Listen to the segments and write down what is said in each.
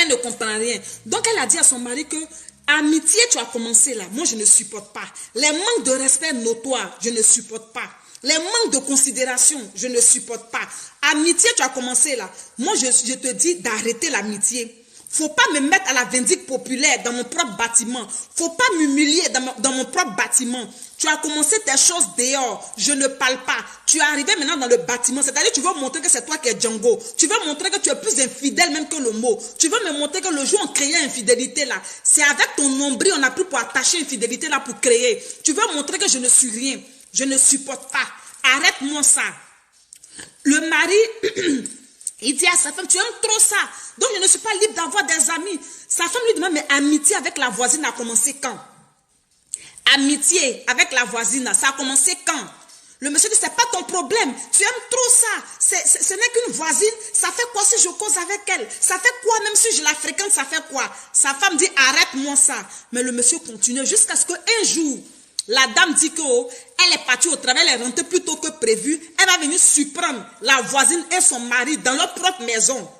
elle ne comprend rien. Donc elle a dit à son mari que amitié, tu as commencé là, moi je ne supporte pas. Les manques de respect notoires, je ne supporte pas. Les manques de considération, je ne supporte pas. Amitié, tu as commencé là. Moi, je te dis d'arrêter l'amitié. Faut pas me mettre à la vindicte populaire dans mon propre bâtiment. Faut pas m'humilier dans mon propre bâtiment. Tu as commencé tes choses dehors. Je ne parle pas. Tu es arrivé maintenant dans le bâtiment. C'est-à-dire tu veux montrer que c'est toi qui es Django. Tu veux montrer que tu es plus infidèle même que le mot. Tu veux me montrer que le jour où on créait infidélité là, c'est avec ton nombril on a pris pour attacher infidélité là pour créer. Tu veux montrer que je ne suis rien. Je ne supporte pas. Arrête-moi ça. Le mari, il dit à sa femme, tu aimes trop ça. Donc je ne suis pas libre d'avoir des amis. Sa femme lui demande, mais amitié avec la voisine a commencé quand? Amitié avec la voisine, ça a commencé quand? Le monsieur dit, c'est pas ton problème. Tu aimes trop ça. Ce n'est qu'une voisine. Ça fait quoi si je cause avec elle? Ça fait quoi même si je la fréquente? Ça fait quoi? Sa femme dit, arrête-moi ça. Mais le monsieur continue jusqu'à ce qu'un jour, la dame dit qu'elle est partie au travail, elle est rentrée plus tôt que prévu. Elle va venir surprendre la voisine et son mari dans leur propre maison.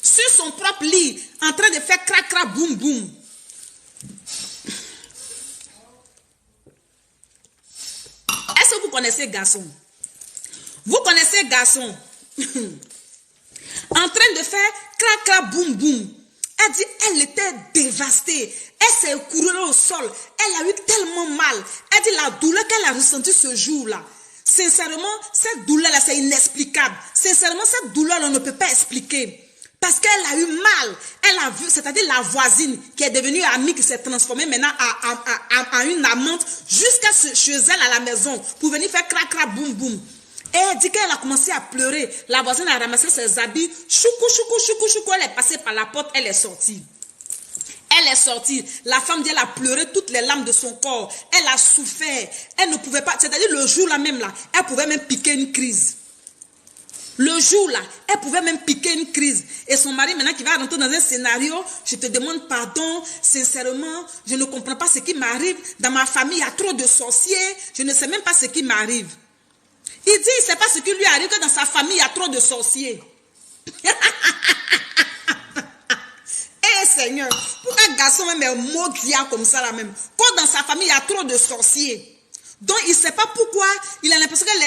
Sur son propre lit, en train de faire crac crac boum boum. Est-ce que vous connaissez garçon? Vous connaissez garçon? En train de faire crac crac boum boum. Elle dit, elle était dévastée. Elle s'est écroulée au sol. Elle a eu tellement mal. Elle dit, la douleur qu'elle a ressentie ce jour-là. Sincèrement, cette douleur-là, c'est inexplicable. Sincèrement, cette douleur-là, on ne peut pas expliquer. Parce qu'elle a eu mal. Elle a vu, c'est-à-dire la voisine qui est devenue amie, qui s'est transformée maintenant en une amante, jusqu'à chez elle à la maison, pour venir faire crac crac boum boum. Et elle dit qu'elle a commencé à pleurer. La voisine a ramassé ses habits. Choukou, choukou, choukou, choukou. Elle est passée par la porte. Elle est sortie. Elle est sortie. La femme dit, elle a pleuré toutes les larmes de son corps. Elle a souffert. Elle ne pouvait pas. C'est-à-dire le jour-là même, là, elle pouvait même piquer une crise. Le jour-là, elle pouvait même piquer une crise. Et son mari, maintenant, qui va rentrer dans un scénario, je te demande pardon, sincèrement, je ne comprends pas ce qui m'arrive. Dans ma famille, il y a trop de sorciers. Je ne sais même pas ce qui m'arrive. Il dit, il ne sait pas ce qui lui arrive, que dans sa famille, il y a trop de sorciers. Eh Seigneur, pour un garçon même est maudit comme ça là même. Quand dans sa famille, il y a trop de sorciers. Donc, il ne sait pas pourquoi. Il a l'impression que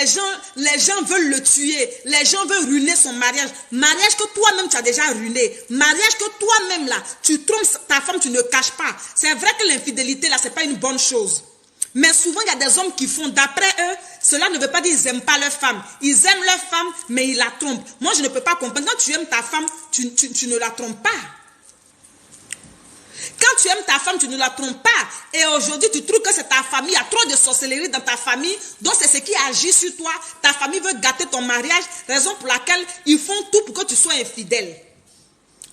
les gens veulent le tuer. Les gens veulent ruiner son mariage. Mariage que toi-même, tu as déjà ruiné. Mariage que toi-même, là, tu trompes ta femme, tu ne caches pas. C'est vrai que l'infidélité, là, ce n'est pas une bonne chose. Mais souvent, il y a des hommes qui font, d'après eux, cela ne veut pas dire qu'ils n'aiment pas leur femme. Ils aiment leur femme, mais ils la trompent. Moi, je ne peux pas comprendre. Quand tu aimes ta femme, tu ne la trompes pas. Quand tu aimes ta femme, tu ne la trompes pas. Et aujourd'hui, tu trouves que c'est ta famille. Il y a trop de sorcellerie dans ta famille. Donc, c'est ce qui agit sur toi. Ta famille veut gâter ton mariage. Raison pour laquelle ils font tout pour que tu sois infidèle.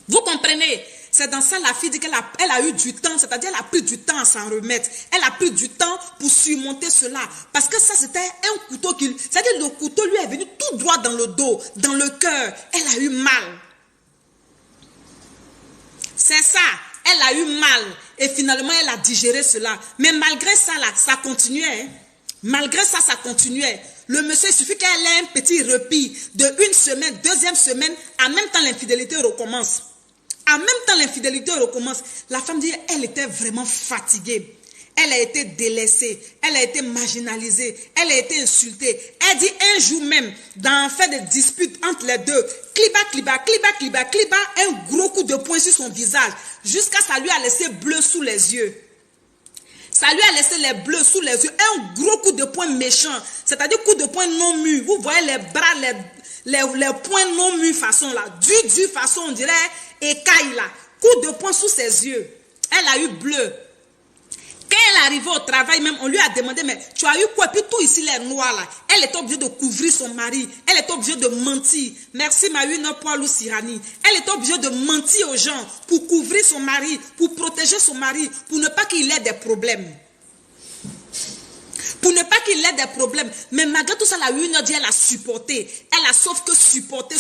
Vous comprenez? C'est dans ça la fille dit qu'elle a eu du temps, c'est-à-dire elle a pris du temps à s'en remettre. Elle a pris du temps pour surmonter cela. Parce que ça, c'était un couteau qui... C'est-à-dire le couteau lui est venu tout droit dans le dos, dans le cœur. Elle a eu mal. C'est ça. Elle a eu mal. Et finalement, elle a digéré cela. Mais malgré ça, là, ça continuait. Hein? Malgré ça, ça continuait. Le monsieur, il suffit qu'elle ait un petit repos de une semaine, deuxième semaine, en même temps, l'infidélité recommence. En même temps, l'infidélité recommence. La femme dit, elle était vraiment fatiguée. Elle a été délaissée. Elle a été marginalisée. Elle a été insultée. Elle dit un jour même, dans un fait de dispute entre les deux, cliba, cliba, cliba, cliba, cliba, un gros coup de poing sur son visage. Jusqu'à ça lui a laissé bleu sous les yeux. Ça lui a laissé les bleus sous les yeux. Un gros coup de poing méchant. C'est-à-dire coup de poing non mûr. Vous voyez les bras, les poings non mûrs façon là. Du façon, on dirait écaille là. Coup de poing sous ses yeux. Elle a eu bleu. Quand elle est arrivée au travail même, on lui a demandé, mais tu as eu quoi? Puis tout ici, les noirs là. Elle était obligée de couvrir son mari. Elle était obligée de mentir. Merci Maïne Poilou Sirani. Elle était obligée de mentir aux gens pour couvrir son mari, pour protéger son mari, pour ne pas qu'il ait des problèmes. Pour ne pas qu'il ait des problèmes. Mais malgré tout ça, la une dit, elle a supporté. Elle a sauf que supporté.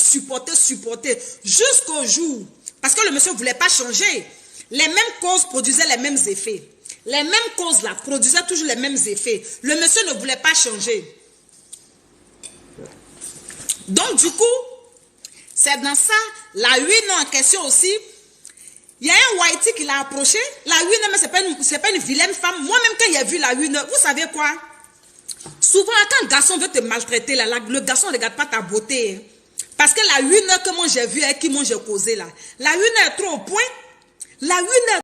Jusqu'au jour. Parce que le monsieur ne voulait pas changer. Les mêmes causes produisaient les mêmes effets. Les mêmes causes là produisaient toujours les mêmes effets. Le monsieur ne voulait pas changer. Donc du coup, c'est dans ça, la une en question aussi, Il y a un Whitey qui l'a approché. La une, mais c'est pas une vilaine femme. Moi-même, quand j'ai vu la une, vous savez quoi? Souvent, quand un garçon veut te maltraiter, là, le garçon ne regarde pas ta beauté. Parce que la une que moi j'ai vue et qui moi j'ai causé là. La une est trop au point. La une est